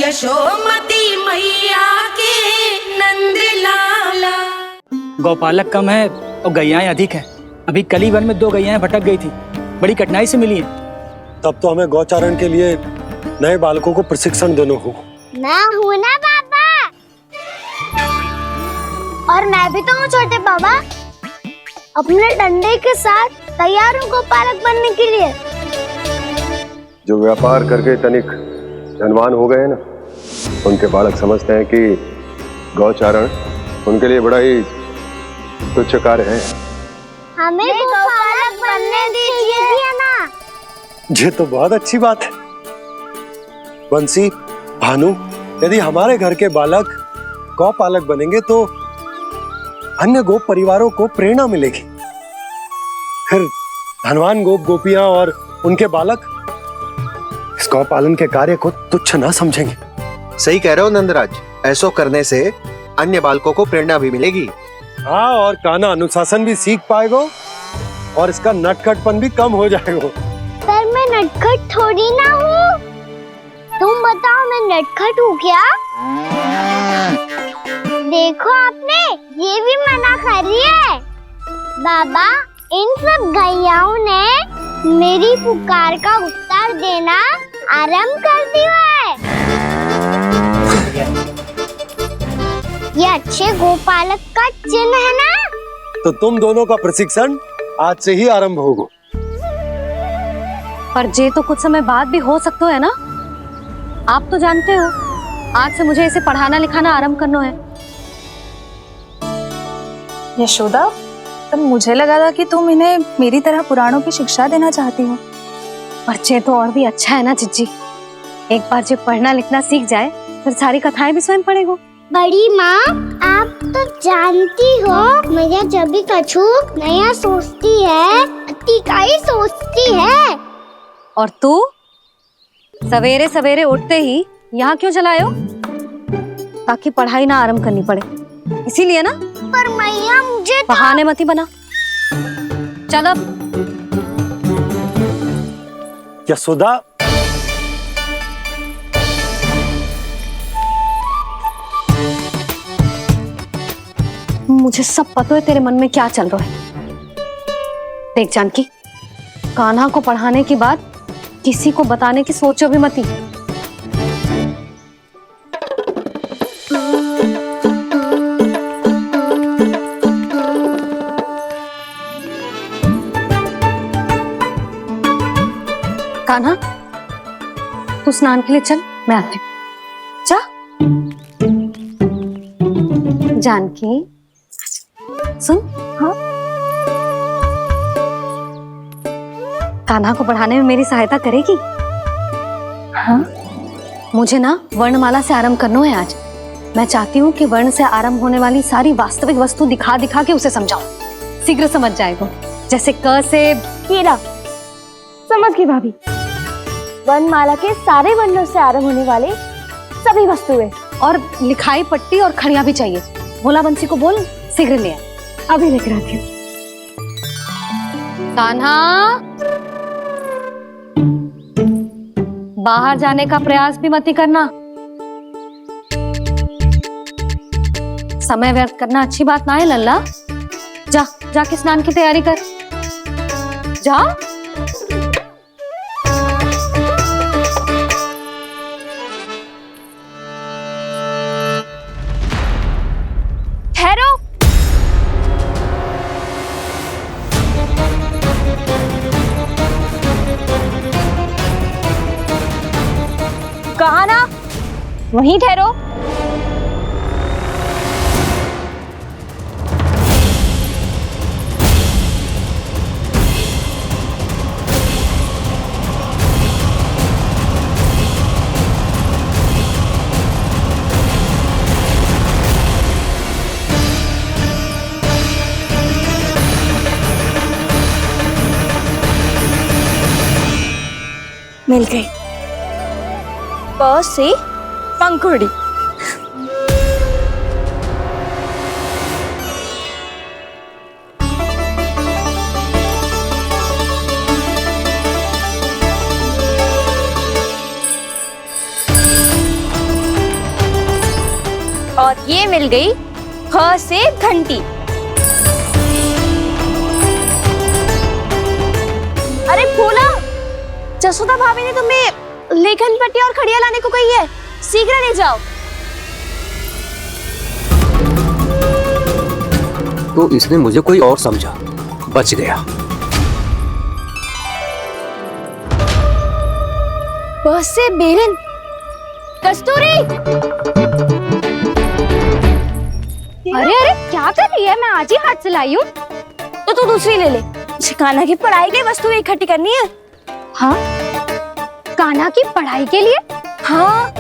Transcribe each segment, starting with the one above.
यशोमती मैया के नंद लाला। गौपालक कम है और गैयाएं अधिक हैं। अभी कली वन में 2 गैयाएं भटक गई थी, बड़ी कठिनाई से मिली हैं। तब तो हमें गौचारण के लिए नए बालकों को प्रशिक्षण देना होगा। मैं हूँ ना पापा, और मैं भी तो हूँ छोटे बाबा। अपने डंडे के साथ तैयार हूँ गोपालक बनने के लिए। जो व्यापार करके तनिक धनवान हो गए ना, उनके बालक समझते हैं कि गौचारण उनके लिए बड़ा ही तुच्छ कार्य है। हमें गोपालक बनने दीजिए ना। ये तो बहुत अच्छी बात है। बंसी, भानु, यदि हमारे घर के बालक गौपालक बनेंगे तो अन्य गोप परिवारों को प्रेरणा मिलेगी। फिर धनवान गोप गोपियां और उनके बालक इस गौ पालन के कार्य को तुच्छ ना समझेंगे। सही कह रहे हो नंदराज, ऐसा करने से अन्य बालकों को प्रेरणा भी मिलेगी। हाँ, और कान्हा अनुशासन भी सीख पाएगा और इसका नटखटपन भी कम हो जाएगा। पर मैं नटखट थोड़ी ना हूँ। तुम बताओ, मैं नटखट हूँ क्या? देखो आपने ये भी मना कर रही है। बाबा, इन सब गैयाओं ने मेरी पुकार का उत्तर देना आरंभ कर दिया है। ये अच्छे गोपालक का चिन्ह है ना? तो तुम दोनों का प्रशिक्षण आज से ही आरंभ होगा। पर ये तो कुछ समय बाद भी हो सकता है ना? आप तो जानते हो, आज से मुझे इसे पढ़ाना लिखाना आरंभ करना है। यशोदा, तब मुझे लगा था कि तुम इन्हें मेरी तरह पुराणों की शिक्षा देना चाहती हो। पर ये तो और भी अच्छा है ना जिज्जी। एक बार जब पढ़ना लिखना सीख जाए फिर सारी कथाएं भी स्वयं पढ़ेगा। बड़ी माँ, आप तो जानती हो मैया जब भी कछु नया सोचती है, अतिका ही सोचती है। और तू सवेरे सवेरे उठते ही यहाँ क्यों चलाए हो? ताकि पढ़ाई ना आरंभ करनी पड़े, इसीलिए ना? पर मैया मुझे बहाने मती बना। चल अब। यशोदा, मुझे सब पता है तेरे मन में क्या चल रहा है। देख जानकी, कान्हा को पढ़ाने की बात किसी को बताने की सोचो भी मती। कान्हा, तू स्नान के लिए चल, मैं आती हूँ। जा। जानकी, सुन। हाँ? कान्हा को पढ़ाने में मेरी सहायता करेगी? हाँ? मुझे ना वर्णमाला से आरंभ करना है आज। मैं चाहती हूँ कि वर्ण से आरंभ होने वाली सारी वास्तविक वस्तु दिखा दिखा के उसे समझाऊं। शीघ्र समझ जाएगा। जैसे क से कीड़ा। समझ गई भाभी। वर्णमाला के सारे वर्णों से आरंभ होने वाले सभी वस्तुएं, और लिखाई पट्टी और खड़िया भी चाहिए। भोला बंसी को बोल शीघ्र ले आ। अभी लेकर आती हूँ। कान्हा, बाहर जाने का प्रयास भी मत करना। समय व्यर्थ करना अच्छी बात ना है लल्ला। जा, जाके स्नान की तैयारी कर। जा। ठहरो। कहा ना, वहीं ठहरो। मिल गई। प से पंखुड़ी। और ये मिल गई ख से घंटी। अरे फूला, जसोदा भाभी ने तुम्हें लेखन पट्टी और खड़िया लाने को कही है, शीघ्र ले जाओ। तो इसने मुझे कोई और समझा, बच गया। बस से बेरन। कस्तूरी, अरे अरे क्या कर रही है? मैं आज ही हाथ से लाई हूँ। तो तू दूसरी ले ले। कान्हा की पढ़ाई की वस्तु इकट्ठी करनी है। हाँ, कान्हा की पढ़ाई के लिए? हाँ,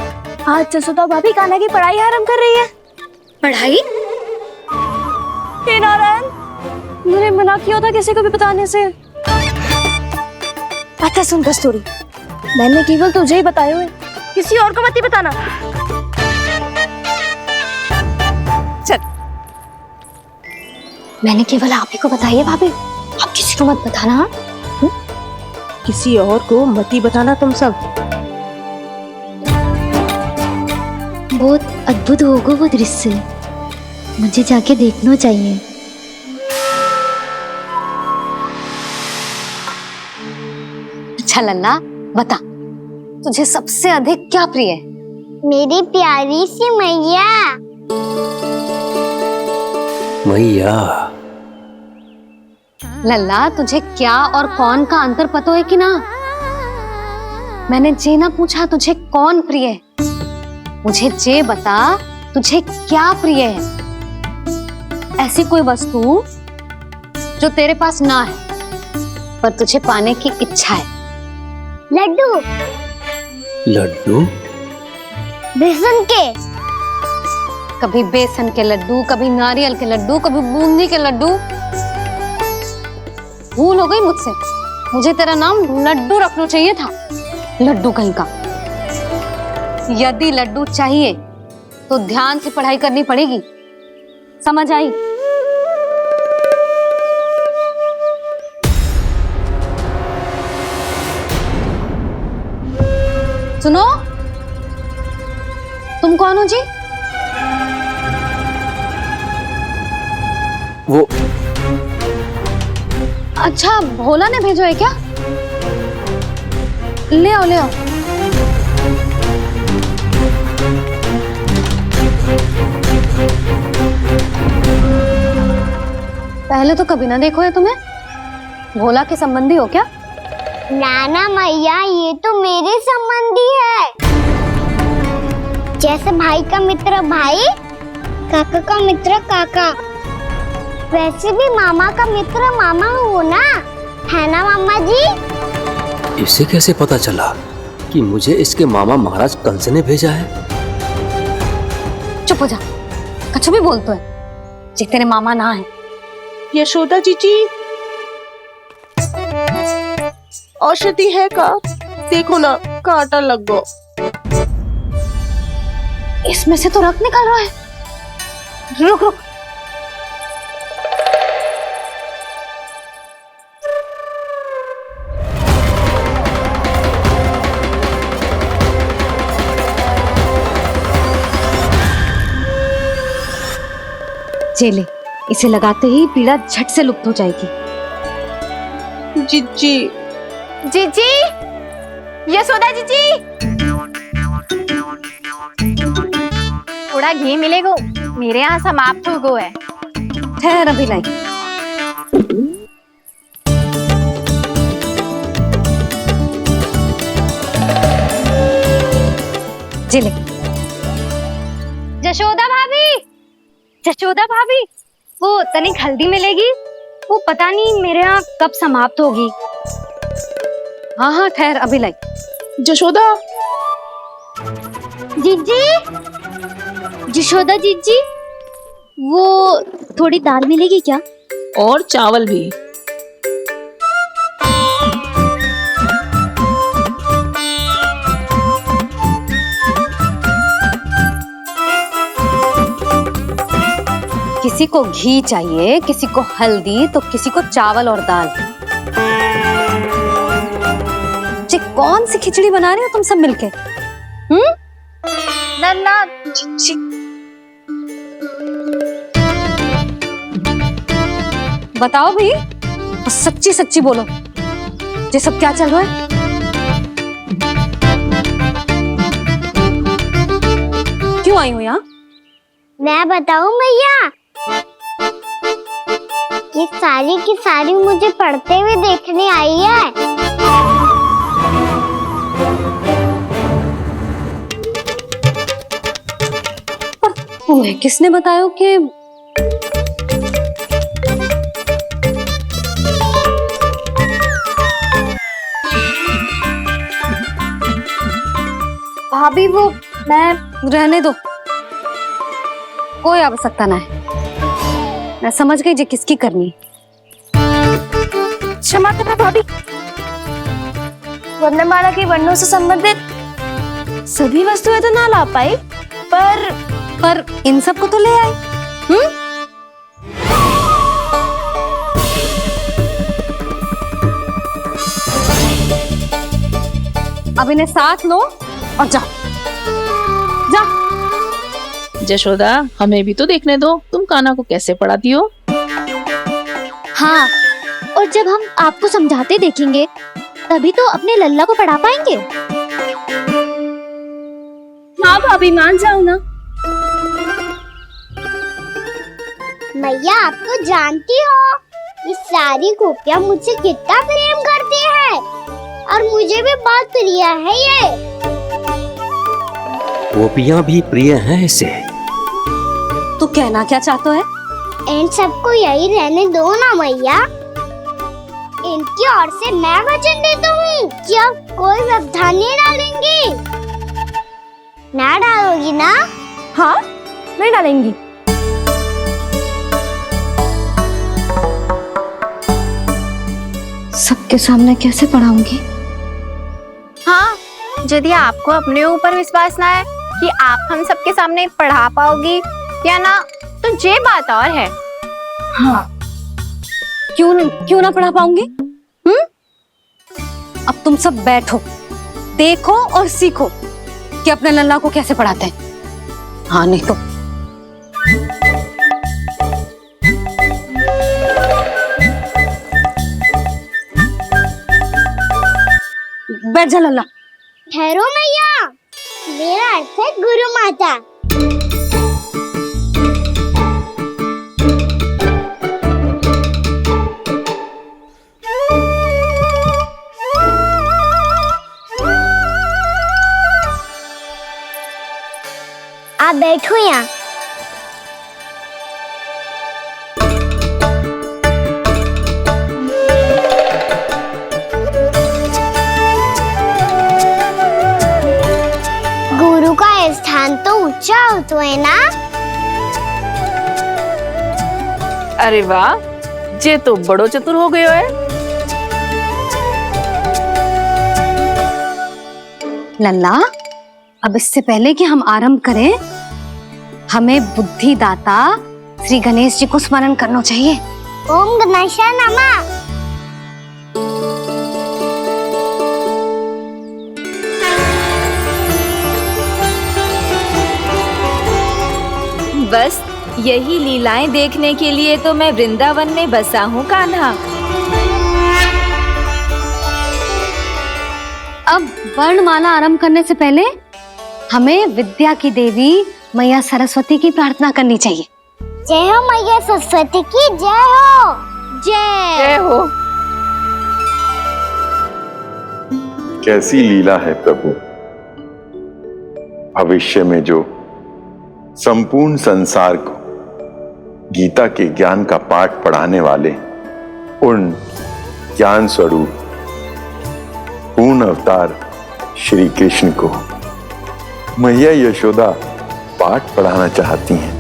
आज जसोदा भाभी कान्हा की पढ़ाई आरंभ कर रही है। पढ़ाई? हे नारायण, मैंने मना किया था किसी को भी बताने से। अच्छा सुन कस्तूरी, मैंने केवल तुझे ही बताए हुए, किसी और को मत ही बताना। चल। मैंने केवल आप ही को बताई है भाभी, आप किसी को मत बताना। हाँ? किसी और को मत ही बताना तुम सब। बहुत अद्भुत होगा वो दृश्य, मुझे जाके देखना चाहिए। अच्छा लल्ला, बता तुझे सबसे अधिक क्या प्रिय है? मेरी प्यारी सी मैया। मैया। लल्ला, तुझे क्या और कौन का अंतर पता है कि ना? मैंने जे ना पूछा तुझे कौन प्रिय है, मुझे जे बता तुझे क्या प्रिय है। ऐसी कोई वस्तु जो तेरे पास ना है पर तुझे पाने की इच्छा है। लड्डू। लड्डू? बेसन के। कभी बेसन के लड्डू, कभी नारियल के लड्डू, कभी बूंदी के लड्डू। भूल हो गई मुझसे, मुझे तेरा नाम लड्डू रखना चाहिए था। लड्डू कहीं का। यदि लड्डू चाहिए तो ध्यान से पढ़ाई करनी पड़ेगी, समझ आई? सुनो, तुम कौन हो जी? वो अच्छा, भोला ने भेजो है क्या? ले आओ ले आओ। पहले तो कभी ना देखो है तुम्हें। भोला के संबंधी हो क्या? नाना मैया, ये तो मेरे संबंधी है। जैसे भाई का मित्र भाई, काका का मित्र काका, वैसे भी मामा का मित्र मामा हो ना, है ना मामा जी? इसे कैसे पता चला कि मुझे इसके मामा महाराज कंस ने भेजा है? चुप हो जा, कछु भी बोलते है जे तेरे मामा ना है। यशोदा जीजी, औषधि है का? देखो ना, कांटा लग गो। इसमें से तो रक्त निकल रहा है। रुक रुक। चले, इसे लगाते ही पीड़ा झट से लुप्त हो जाएगी। जीजी, जीजी, यशोदा जीजी, थोड़ा घी मिलेगा, मेरे यहाँ समाप्त हो गो है। ठहर अभी लाई। जिले। जशोदा भाभी, जशोदा भाभी, वो तनिक हल्दी मिलेगी? वो पता नहीं मेरे यहाँ कब समाप्त होगी। हाँ हाँ ठहर अभी लाई। जशोदा। जीजी, जशोदा जीजी, वो थोड़ी दाल मिलेगी क्या? और चावल भी। किसी को घी चाहिए, किसी को हल्दी, तो किसी को चावल और दाल। जी कौन सी खिचड़ी बना रहे हो तुम सब मिलके? नन्ना, बताओ भाई, तो सच्ची सच्ची बोलो, ये सब क्या चल रहा है? क्यों आई हो यहाँ? मैं बताऊं भैया, ये सारी की सारी मुझे पढ़ते हुए देखने आई है। पर तुम्हें किसने बताया कि भाभी वो मैं रहने दो, कोई आवश्यकता ना है। मैं समझ गई जे किसकी करनी। क्षमा करना भाभी, वर्णमाला के वर्णों से संबंधित सभी वस्तुएं तो ना ला पाई, पर इन सब को तो ले आई। अब इन्हें साथ लो और जाओ। जा। यशोदा, हमें भी तो देखने दो तुम कान्हा को कैसे पढ़ाती हो। हाँ, और जब हम आपको समझाते देखेंगे तभी तो अपने लल्ला को पढ़ा पाएंगे। हाँ भाभी, मान जाओ ना। मैया, आप तो जानती हो ये सारी गोपियां मुझसे कितना प्रेम करती है और मुझे भी बहुत प्रिय है ये। गोपियां भी प्रिय हैं इसे। तू कहना क्या चाहता है? इन सबको यही रहने दो ना मैया। इनकी ओर से मैं वचन देता हूँ कि अब कोई व्यवधान नहीं डालेंगी। ना डालोगी ना? हाँ, मैं डालेंगी। सबके सामने कैसे पढ़ाऊंगी? हाँ, यदि आपको अपने ऊपर विश्वास ना है कि आप हम सबके सामने पढ़ा पाओगी या ना, तो ये बात और है। हाँ, क्यों ना पढ़ा पाऊंगी? अब तुम सब बैठो, देखो और सीखो कि अपने लल्ला को कैसे पढ़ाते हैं। हाँ, नहीं तो बैठ जा लल्ला। ठहरो मैया, मेरा अर्थ है गुरु माता। आप बैठो यहाँ। गुरु का स्थान तो ऊंचा होता है ना? अरे वाह, जे तो बड़ो चतुर हो गयो है। लल्ला, अब इससे पहले कि हम आरंभ करें, हमें बुद्धिदाता श्री गणेश जी को स्मरण करना चाहिए। ओम गणेशाय नमः। बस यही लीलाएं देखने के लिए तो मैं वृंदावन में बसा हूँ कान्हा। अब वर्णमाला आरंभ करने से पहले हमें विद्या की देवी मैया सरस्वती की प्रार्थना करनी चाहिए। जय हो मैया सरस्वती की जय हो। जय हो। कैसी लीला है प्रभु, भविष्य में जो संपूर्ण संसार को गीता के ज्ञान का पाठ पढ़ाने वाले उन ज्ञान स्वरूप पूर्ण अवतार श्री कृष्ण को मैया यशोदा पाठ पढ़ाना चाहती हैं।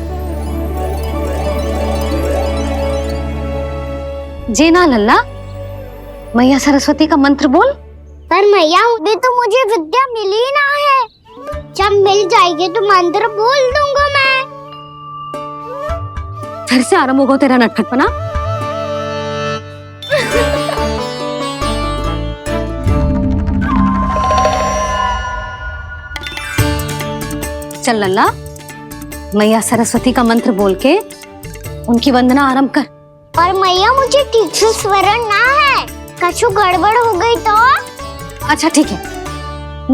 जी ना लल्ला, मैया सरस्वती का मंत्र बोल। पर मैया, अभी तो मुझे विद्या मिली ना है। जब मिल जाएगी तो मंत्र बोल दूंगा मैं। फिर से आरंभ होगा तेरा नटखटपना। चल लल्ला, मैया सरस्वती का मंत्र बोल के उनकी वंदना आरंभ कर। और मैया मुझे ठीक से स्मरण ना है, कछु गड़बड़ हो गई तो? अच्छा ठीक है,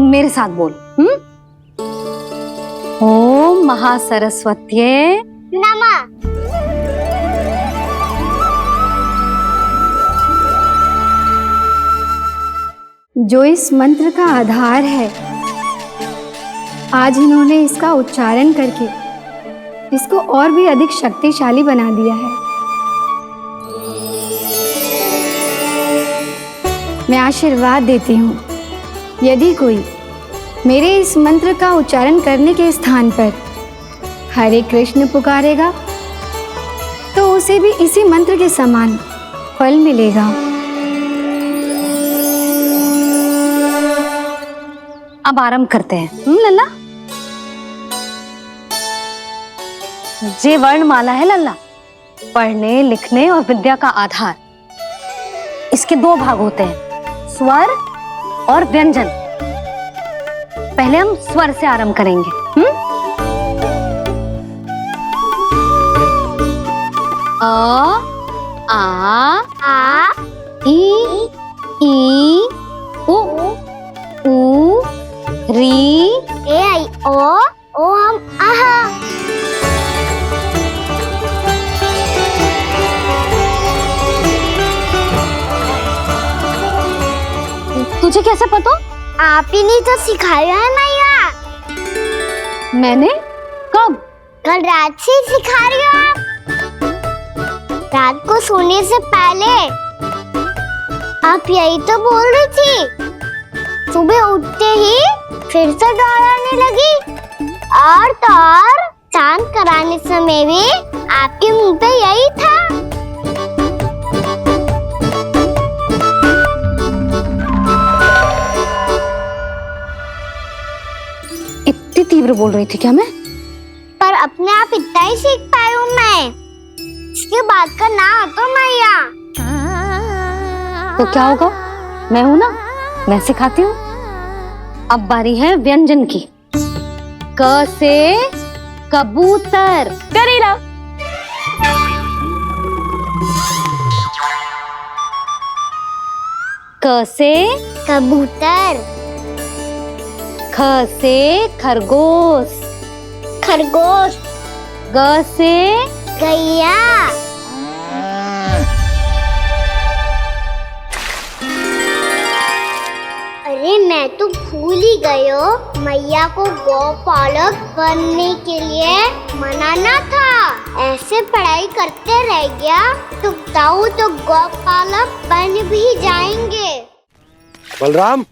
मेरे साथ बोल। ओम महासरस्वत्ये नमः। जो इस मंत्र का आधार है, आज इन्होंने इसका उच्चारण करके इसको और भी अधिक शक्तिशाली बना दिया है। मैं आशीर्वाद देती हूँ, यदि कोई मेरे इस मंत्र का उच्चारण करने के स्थान पर हरे कृष्ण पुकारेगा तो उसे भी इसी मंत्र के समान फल मिलेगा। अब आरंभ करते हैं। लल्ला, जे वर्णमाला है लल्ला, पढ़ने लिखने और विद्या का आधार। इसके दो भाग होते हैं, स्वर और व्यंजन। पहले हम स्वर से आरंभ करेंगे। अ, आ, ई, उ, री, ए आई ओ हम आहा। तुझे कैसे पता? आप ही ने तो सिखाया है मैया। मैंने? कब? कल रात से सिखा रही हो आप। रात को सोने से पहले आप यही तो बोल रही थी। सुबह उठते ही फिर से दोहराने लगी, और तो और चांद कराने समय भी आपके मुंह पे यही था। इतनी तीव्र बोल रही थी क्या मैं? पर अपने आप इतना ही सीख पाई हूँ मैं। इसके बाद का ना तो मैया। तो क्या होगा? मैं हूं ना, मैं सिखाती हूँ। अब बारी है व्यंजन की। क से कबूतर। करेला। क से कबूतर। ख से खरगोश। खरगोश। ग से गैया। अरे मैं तो भूल ही गई हूँ, मैया को गौपालक बनने के लिए मनाना था। ऐसे पढ़ाई करते रह गया तो ताऊ तो गौपालक बन भी जाएंगे। बलराम,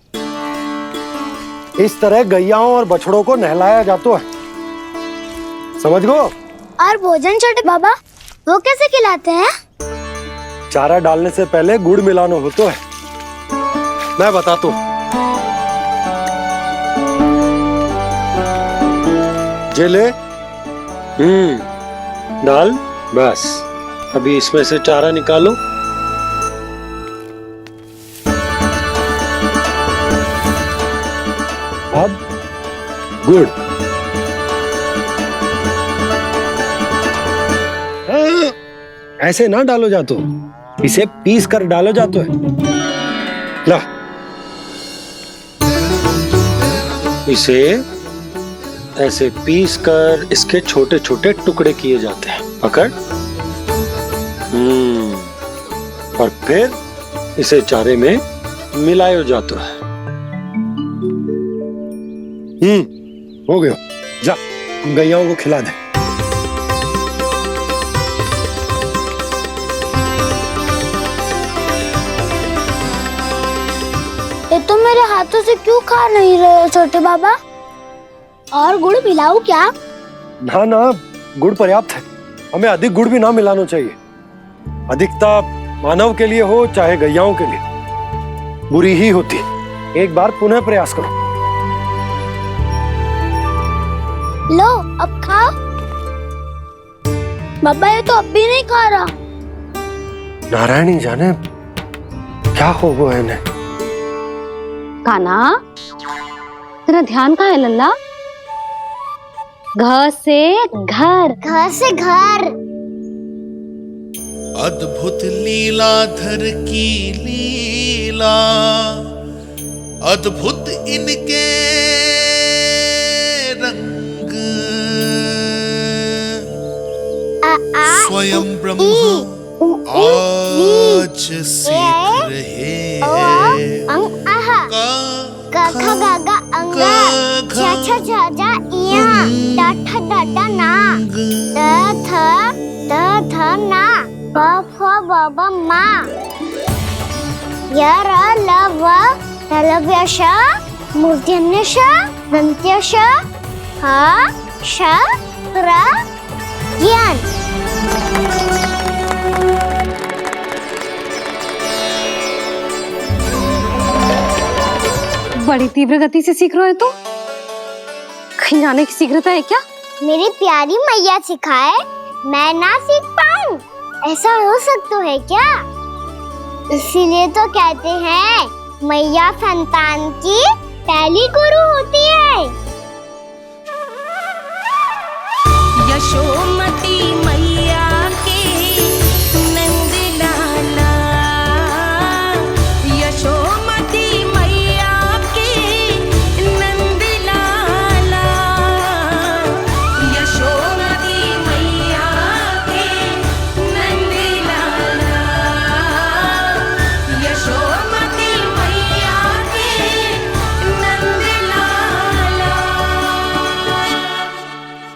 इस तरह गैयाओं और बछड़ों को नहलाया जाता है, समझ गो? और भोजन छोटे बाबा, वो कैसे खिलाते हैं? चारा डालने से पहले गुड़ मिलाना होता है, मैं बताता हूँ। जे ले, डाल, बस। अभी इसमें से चारा निकालो। अब गुड़। ऐसे ना डालो जातो, इसे पीस कर डालो जातो है। ला, इसे ऐसे पीस कर इसके छोटे छोटे टुकड़े किए जाते हैं। पकड़। और फिर इसे चारे में मिलाया जाता है। हो गया, जा गैयाओं को खिला दे। ये तो मेरे हाथों से क्यों खा नहीं रहे हो छोटे बाबा? और गुड़ मिलाऊं क्या? ना ना, गुड़ पर्याप्त है। हमें अधिक गुड़ भी ना मिलाना चाहिए। अधिकता मानव के लिए हो चाहे गैयाओं के लिए बुरी ही होती। एक बार पुनः प्रयास करो। लो, अब खाओ। बाबा ये तो अब भी नहीं खा रहा। नारायणी जाने क्या हो गया इन्हें। कान्हा, तेरा ध्यान कहाँ है लल्ला? घ से घर। घर से घर। अद्भुत लीलाधर की लीला, अद्भुत इनके रंग, स्वयं ब्रह्म आज सीख रहे हैं। क ख ग घ अंग, छ छ छ ज इया, ट ठ ड ड ना, द थ ना, ब फ ब ब मा, य र ल व तलव्य श, मूर्धन्य श, दन्त्य श, ह श र ज्ञान। बड़ी तीव्र गति से सीख रहे हो तो कहीं जाने की शीघ्रता है क्या? मेरी प्यारी मैया सिखाए, मैं ना सीख पाऊं, ऐसा हो सकता है क्या? इसीलिए तो कहते हैं मैया संतान की पहली गुरु होती है। यशोमती मैया के नंद लाला, यशोमती मैया के नंद लाला, यशोमती मैया के नंद लाला, यशोमती मैया के नंद लाला।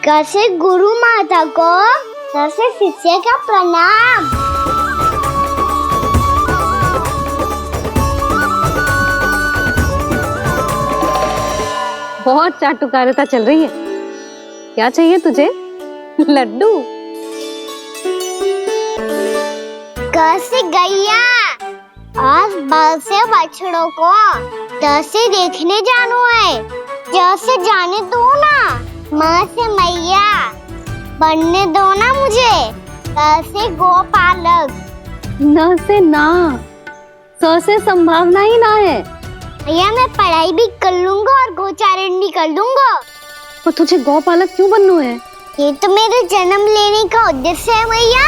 कैसे गुरु माता को, कैसे शिष्य का प्रणाम। बहुत चाटुकारिता चल रही है। क्या चाहिए तुझे? लड्डू? कैसे गैया आज बल से बछड़ों को कैसे देखने जानो है, जैसे जाने दो ना, माँ से मैया बनने दो ना मुझे, कैसे गोपालक। न से ना, स से संभावना ही ना है। भैया मैं पढ़ाई भी कर लूंगा और गोचारण भी कर दूंगा। तो तुझे गौपालक क्यों बनना है? ये तो मेरे जन्म लेने का उद्देश्य है भैया।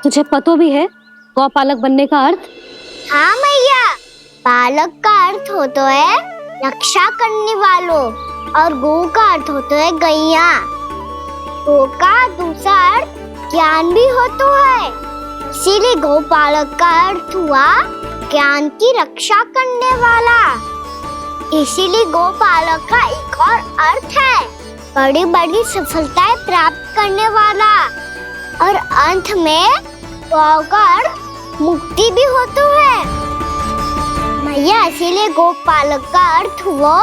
तुझे पता भी है गौपालक बनने का अर्थ? हाँ मैया, पालक का अर्थ होता है रक्षा करने वालों, और गो का अर्थ होता है गैया। गो का दूसरा अर्थ ज्ञान भी होता है, इसीलिए गोपालक का अर्थ हुआ ज्ञान की रक्षा करने वाला। इसीलिए गोपालक का एक और अर्थ है बड़ी बड़ी सफलताएं प्राप्त करने वाला, और अंत में गौ का अर्थ मुक्ति भी होता है। मैया इसीलिए गोपालक का अर्थ हुआ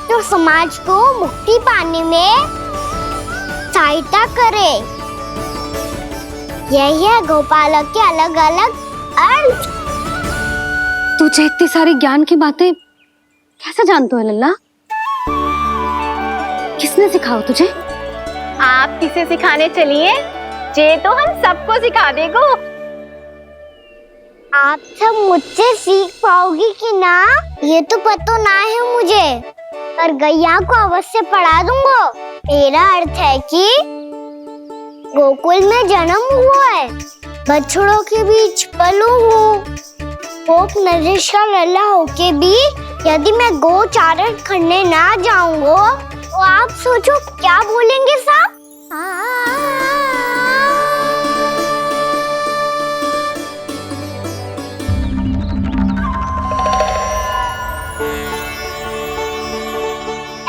जो समाज को मुक्ति पाने में सहायता करे। यही है गोपालक के अलग अलग अर्थ। तुझे इतनी सारी ज्ञान की बातें कैसे जानते हो लल्ला? किसने सिखाओ तुझे? आप किसे सिखाने चलिए, जे तो हम सबको सिखा देगो। आप सब मुझसे सीख पाओगी कि ना ये तो पता ना है मुझे, पर गैया को अवश्य पढ़ा दूंगा। मेरा अर्थ है कि गोकुल में जन्म हुआ है, बछड़ों के बीच पलू हूँ, गोप नरेश का लल्ला होके भी यदि मैं गोचारण करने ना जाऊंगा तो आप सोचो क्या बोलेंगे साहब?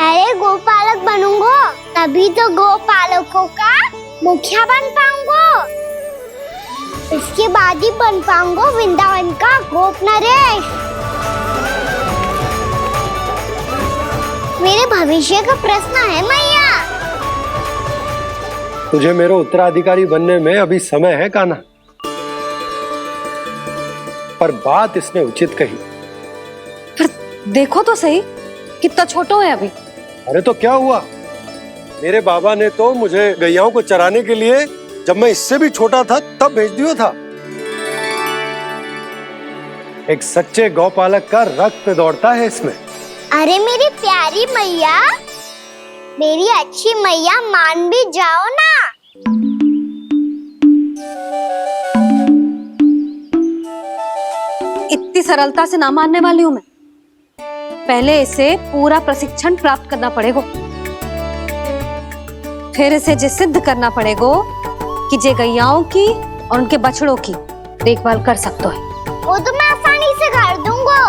अरे गोपालक बनूंगा तभी तो गोपालकों का मुखिया बन पाऊंगा, इसके बाद ही बन पाऊंगा वृंदावन का गोप नरेश। मेरे भविष्य का प्रश्न है मैया। तुझे मेरा उत्तराधिकारी बनने में अभी समय है कान्हा, पर बात इसने उचित कही। पर देखो तो सही कितना छोटा है अभी। अरे तो क्या हुआ, मेरे बाबा ने तो मुझे गैयाओं को चराने के लिए जब मैं इससे भी छोटा था तब भेज दिया था। एक सच्चे गौपालक का रक्त दौड़ता है इसमें। अरे मेरी प्यारी मैया, मेरी अच्छी मैया, मान भी जाओ ना। इतनी सरलता से ना मानने वाली हूं मैं। पहले इसे पूरा प्रशिक्षण प्राप्त करना पड़ेगा, फिर इसे जे सिद्ध करना पड़ेगा कि जे गैयाओं की और उनके बछड़ों की देखभाल कर सकते है। वो तो मैं आसानी से कर दूंगा।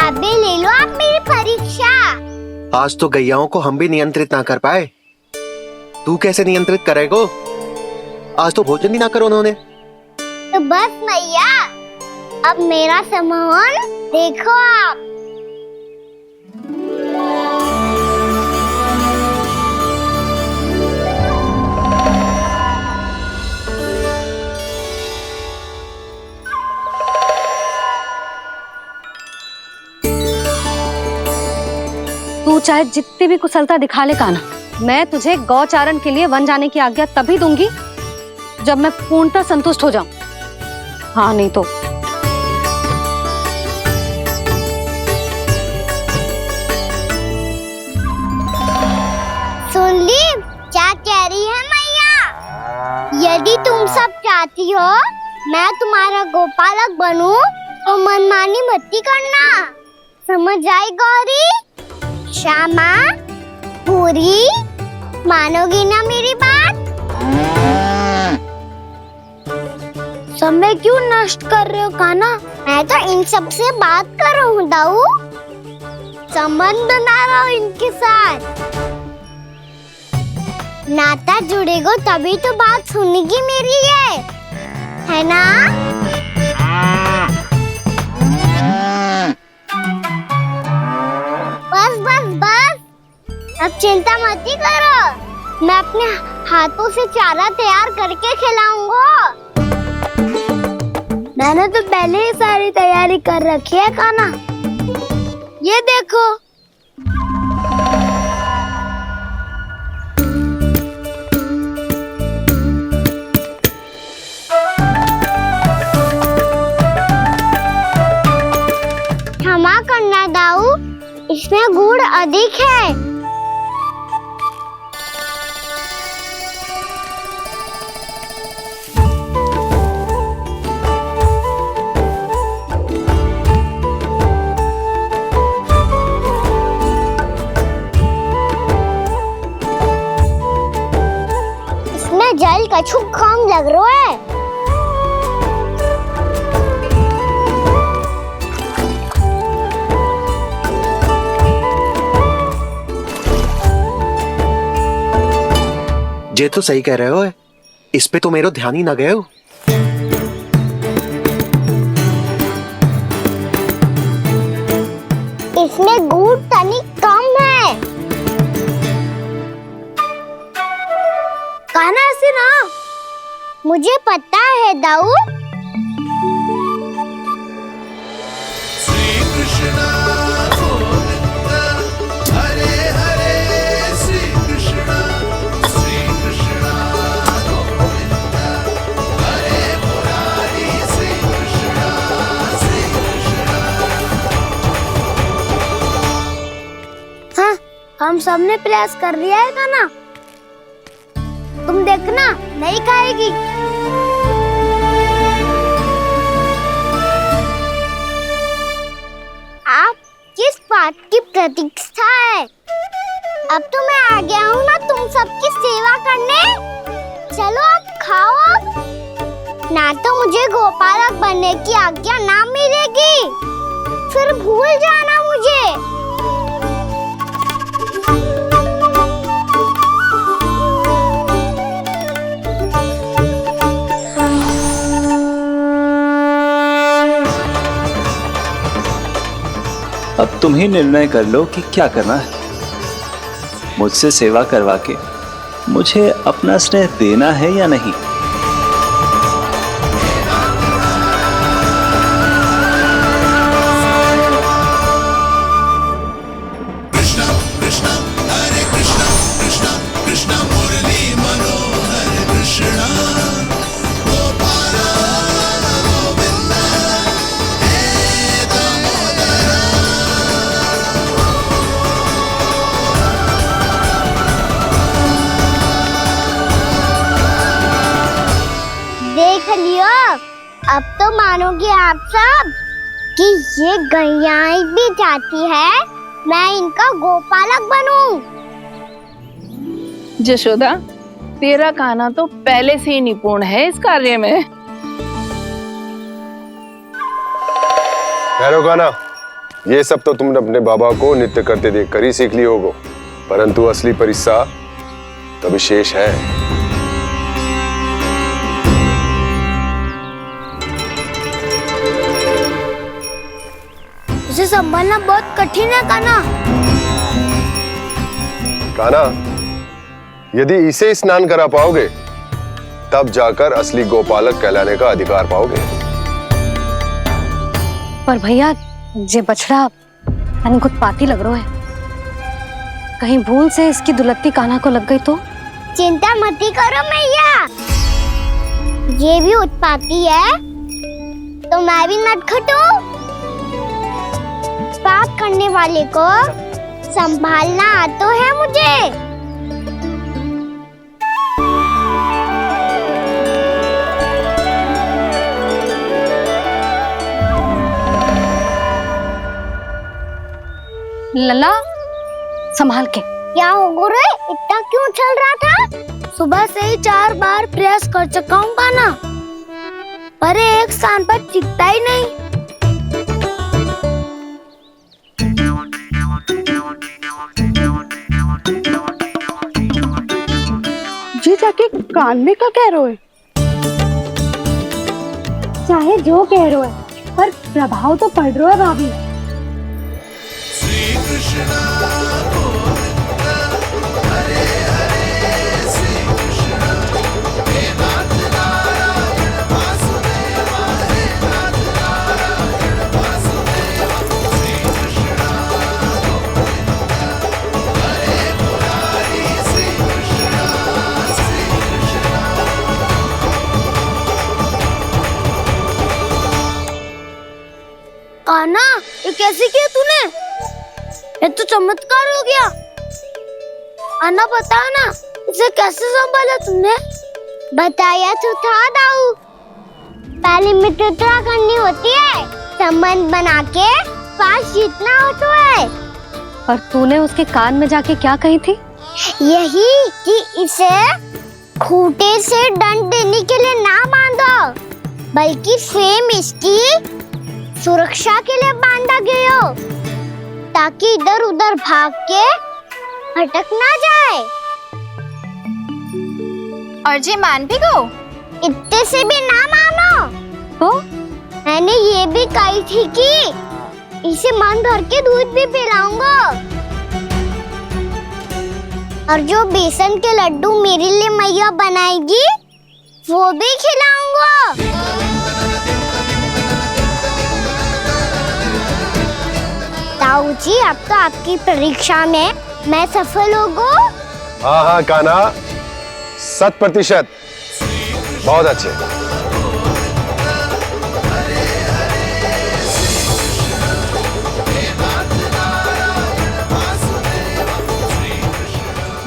अबे ले लो आप मेरी परीक्षा। आज तो गैयाओं को हम भी नियंत्रित ना कर पाए, तू कैसे नियंत्रित करेगो? आज तो भोजन ही ना करो उन्होंने। तो बस मैया, अब मेरा सम्मान देखो आप। तू चाहे जितनी भी कुशलता दिखा ले कान्हा, मैं तुझे गौचारण के लिए वन जाने की आज्ञा तभी दूंगी जब मैं पूर्णतः संतुष्ट हो जाऊं। हाँ नहीं तो सुन ली क्या कह रही है मैया? यदि तुम सब चाहती हो मैं तुम्हारा गोपालक बनूं तो मनमानी मत करना, समझ आई गौरी? श्यामा, पूरी, मानोगी ना मेरी बात? समय क्यों नष्ट कर रहे हो कान्हा? मैं तो इन सब से बात कर रहा हूँ दाऊ, संबंध बना रहा हूँ इनके साथ। नाता जुड़ेगा तभी तो बात सुनेगी मेरी है ना? बस बस बस, अब चिंता मत ही करो, मैं अपने हाथों से चारा तैयार करके खिलाऊंगा। मैंने तो पहले ही सारी तैयारी कर रखी है कान्हा, ये देखो। क्षमा करना दाऊ, इसमें गुड़ अधिक है। इसमें जल कछु कम लग रहा है। जे तो सही कह रहे हो, इस पे तो मेरो ध्यान ही ना गए हो। इसमें गुड़ तनिक कम है। कान्हा ऐसे ना, मुझे पता है दाऊ। श्री कृष्ण गोविंद हरे हरे, श्री कृष्ण गोविंद हरे मुरारी, श्री कृष्ण हाँ, हम सबने प्रयास कर लिया है कान्हा, तुम देखना नहीं खाएगी। आप किस बात की प्रतीक्षा है? अब तो मैं आ गया हूँ ना तुम सबकी सेवा करने। चलो आप खाओ अब। ना तो मुझे गोपालक बनने की आज्ञा ना मिलेगी, फिर भूल जाना मुझे। अब तुम ही निर्णय कर लो कि क्या करना है। मुझसे सेवा करवा के मुझे अपना स्नेह देना है या नहीं। कृष्ण कृष्ण हरे कृष्ण कृष्ण कृष्ण मुरली मनोहर कृष्ण गोपाल गोविंद हे दामोदर देख लियो, अब तो मानोगे आप सब कि ये गैयाएं भी चाहती है मैं इनका गोपालक बनूं। जशोदा, तेरा कान्हा तो पहले से ही निपुण है इस कार्य में। ठहरो कान्हा, ये सब तो तुमने अपने बाबा को नृत्य करते देख कर ही सीख ली होगो, परंतु असली परिश्रा तो विशेष है। इसे संभालना बहुत कठिन है कान्हा। कान्हा, यदि इसे स्नान करा पाओगे तब जाकर असली गोपालक कहलाने का अधिकार पाओगे। पर भैया ये बछड़ा यानी उत्पाती लग रहा है, कहीं भूल से इसकी दुलत्ती कान्हा को लग गई तो? चिंता मत करो मैया, ये भी उत्पाती है तो मैं भी नटखट हूँ। पाप करने वाले को संभालना आता है मुझे। लला संभाल के। क्या हो गुरु, इतना क्यों चल रहा था? सुबह से ही 4 बार प्रयास कर चुका हूँ कान्हा, पर एक स्थान पर टिकता ही नहीं। जी जाके कान में का कह रहे हो? चाहे जो कह रहे हो पर प्रभाव तो पड़ रहा है भाभी। श्री कृष्ण गोविंद हरे हरे, श्री कृष्ण हे नाथ नारायण वासुदेवा, हे नाथ नारायण वासुदेवा, श्री कृष्ण गोविंद हरे मुरारी, श्री कृष्ण श्री कृष्ण। कान्हा, ये कैसे किया तूने? ये तो चमत्कार हो गया। अन्ना बताओ ना, इसे कैसे संभाला तुमने? बताया तो था दाऊ, पहले मित्रता करनी होती है, संबंध बना के पास जीतना होता है। पर तूने उसके कान में जाके क्या कही थी? यही कि इसे खूंटे से दंड देने के लिए ना बांधो, बल्कि स्वयं इसकी सुरक्षा के लिए बांधा गया हो, ताकि इधर उधर भाग के भटक ना जाए। और जी मान भी गो? इतने से भी ना मानो तो? मैंने ये भी कही थी कि इसे मन भर के दूध भी पिलाऊंगा, और जो बेसन के लड्डू मेरे लिए मैया बनाएगी वो भी खिलाऊंगा। ताऊ जी, अब तो आपकी परीक्षा में मैं सफल होगा। हाँ हाँ कान्हा, 100%। बहुत अच्छे।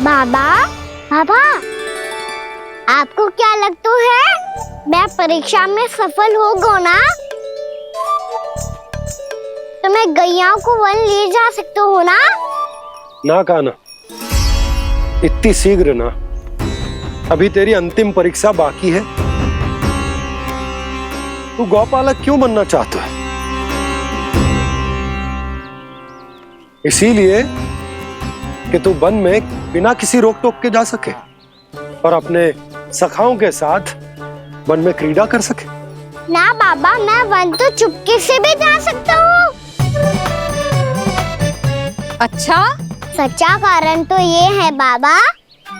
बाबा, बाबा, आपको क्या लगता है मैं परीक्षा में सफल होगा ना? तो मैं गैयाओं को वन ले जा सकता हूँ ना? ना कान्हा, इतनी शीघ्र ना, अभी तेरी अंतिम परीक्षा बाकी है। तू गौपालक क्यों बनना चाहता है? इसीलिए कि तू वन में बिना किसी रोक टोक के जा सके और अपने सखाओं के साथ वन में क्रीड़ा कर सके। ना बाबा, मैं वन तो चुपके से भी जा सकता हूँ। अच्छा? सच्चा कारण तो ये है बाबा,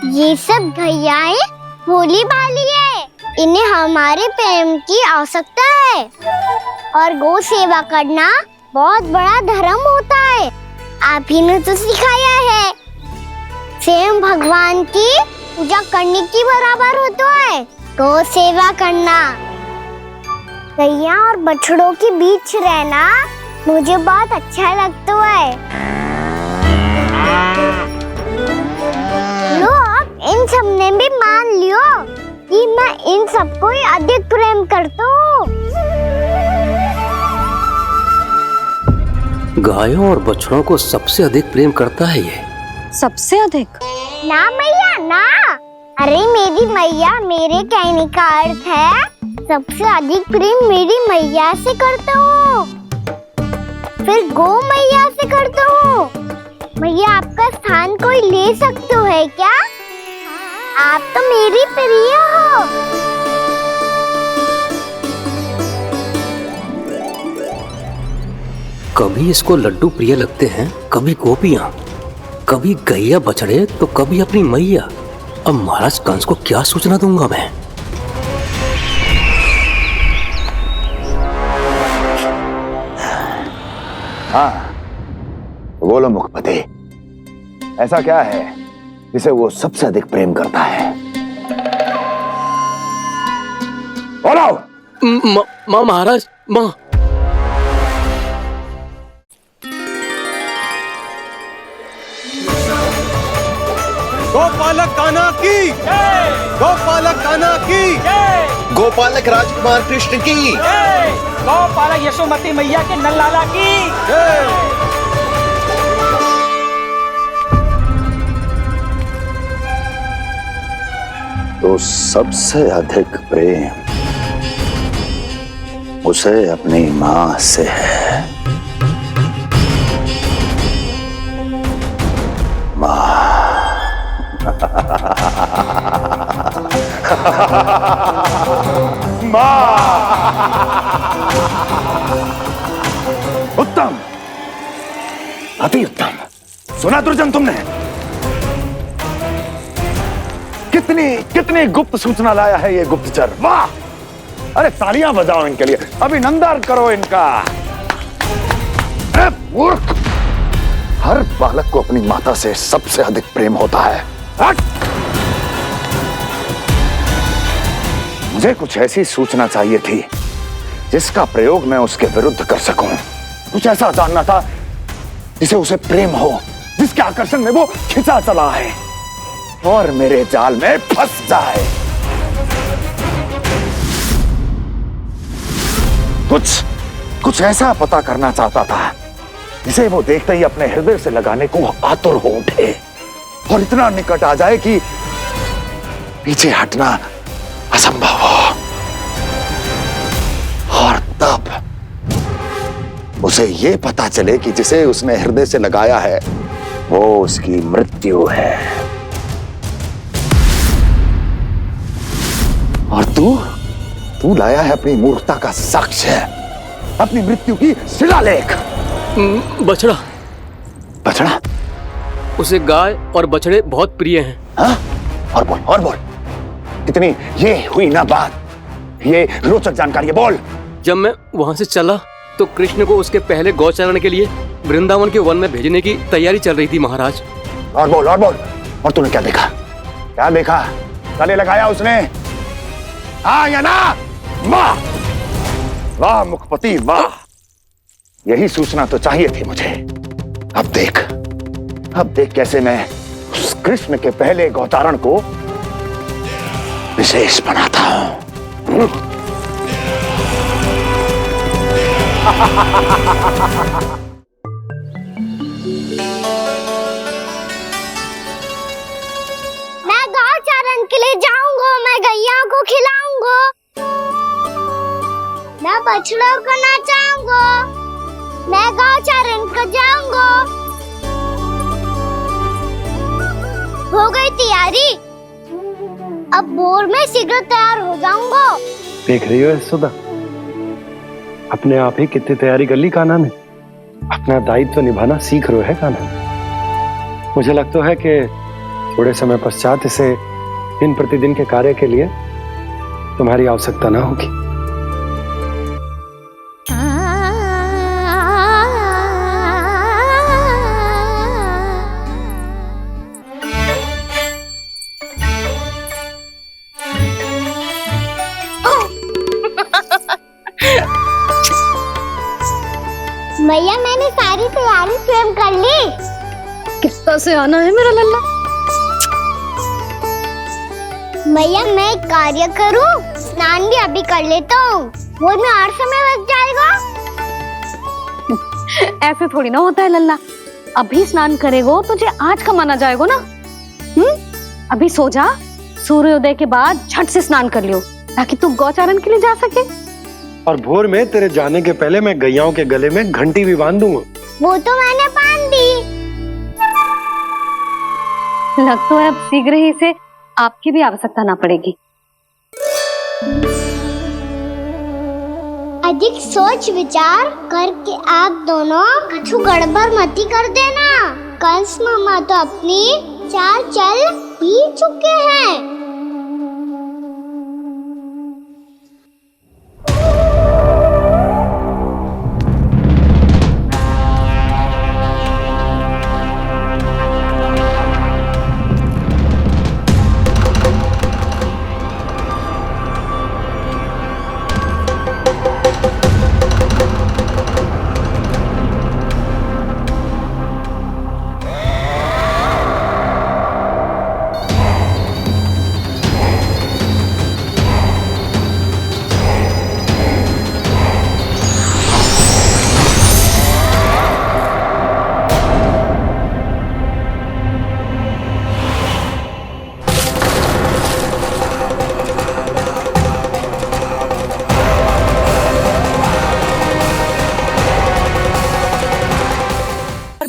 ये सब गैयाएं भोली भाली है, इन्हें हमारे प्रेम की आवश्यकता है, और गौ सेवा करना बहुत बड़ा धर्म होता है। आप ही ने तो सिखाया है, स्वयं भगवान की पूजा करने की बराबर होता है गौ सेवा करना। गैया और बछड़ों के बीच रहना मुझे बहुत अच्छा लगता है। लो, अब इन सब ने भी मान लियो कि मैं इन सबको ही अधिक प्रेम करता हूँ। गायों और बछड़ों को सबसे अधिक प्रेम करता है ये। सबसे अधिक? ना मैया ना, अरे मेरी मैया, मेरे कहने का अर्थ है सबसे अधिक प्रेम मेरी मैया से करता हूँ, फिर गौ मैया से करता हूँ। मैया आपका स्थान कोई ले सकते हो है क्या? आप तो मेरी प्रिय हो। कभी इसको लड्डू प्रिय लगते हैं, कभी गोपियां, कभी गैया बछड़े, तो कभी अपनी मैया। अब महाराज कंस को क्या सूचना दूंगा मैं? हाँ, बोलो मुखपति, ऐसा क्या है जिसे वो सबसे अधिक प्रेम करता है? बोलो। माँ महाराज, माँ। गोपालक कान्हा की जय, गोपालक कान्हा की जय, गोपालक राजकुमार कृष्ण की जय, गोपालक यशोमती मैया के नललाला की जय। तो सबसे अधिक प्रेम उसे अपनी मां से है। मां। उत्तम, अति उत्तम। सुना दुर्जन तुमने? कितनी कितनी गुप्त सूचना लाया है ये गुप्तचर। वाह! अरे तालियां बजाओ इनके लिए, अभिनंदन करो इनका। मूर्ख! हर बालक को अपनी माता से सबसे अधिक प्रेम होता है। मुझे कुछ ऐसी सूचना चाहिए थी जिसका प्रयोग मैं उसके विरुद्ध कर सकूं। कुछ ऐसा जानना था जिसे उसे प्रेम हो, जिसके आकर्षण में वो खिंचा चला है और मेरे जाल में फंस जाए। कुछ ऐसा पता करना चाहता था जिसे वो देखते ही अपने हृदय से लगाने को आतुर हो उठे और इतना निकट आ जाए कि पीछे हटना असंभव हो। और तब उसे ये पता चले कि जिसे उसने हृदय से लगाया है वो उसकी मृत्यु है। और तू लाया है अपनी मूर्खता का साक्ष्य, अपनी मृत्यु की शिलालेख। बछड़ा। बछड़ा? उसे गाय और बछड़े बहुत प्रिय हैं। हाँ? और बोल। कितनी ये हुई ना बात, ये रोचक जानकारी है, बोल। जब मैं वहां से चला तो कृष्ण को उसके पहले गौचारण के लिए वृंदावन के वन में भेजने की तैयारी चल रही थी महाराज। और बोल। और तूने क्या देखा? गले लगाया उसने? हाँ या ना? वाह मुखपति वाह, यही सूचना तो चाहिए थी मुझे। अब देख कैसे मैं उस कृष्ण के पहले गौचारण को विशेष बनाता हूं। मैं गौचारण के लिए जाऊंगा, मैं गैया को खिलाऊंगा, मैं बछड़ों को नचाऊंगा, मैं गौचारण को जाऊंगा। हो गई तैयारी, अब भोर में शीघ्र तैयार हो जाऊंगा। देख रही हो यशोदा, अपने आप ही कितनी तैयारी कर ली कान्हा ने। अपना दायित्व निभाना सीख रहे है कान्हा। मुझे लगता है कि थोड़े समय पश्चात इसे दिन प्रतिदिन के कार्य के लिए तुम्हारी आवश्यकता ना होगी। मैया मैंने सारी तैयारी स्वयं कर ली। कितना से आना है मेरा लल्ला। भैया मैं एक कार्य करूं, स्नान भी अभी कर लेता हूँ, वो में और समय लग जाएगा। ऐसे थोड़ी ना होता है लल्ला, अभी स्नान करेगो तुझे आज कमाना जाएगो ना। अभी सो जा, सूर्योदय के बाद झट से स्नान कर लियो ताकि तू गौचारण के लिए जा सके। और भोर में तेरे जाने के पहले मैं गैयाओं के गले में घंटी भी बांध दूंगा। वो तो मैंने बांध दी। लग तो है अब शीघ्र ही से आपकी भी आवश्यकता ना पड़ेगी। अधिक सोच विचार करके आप दोनों कछु गड़बड़ मती कर देना। कंस मामा तो अपनी चाल चल ही चुके हैं।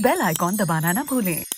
बेल आइकॉन दबाना ना भूलें।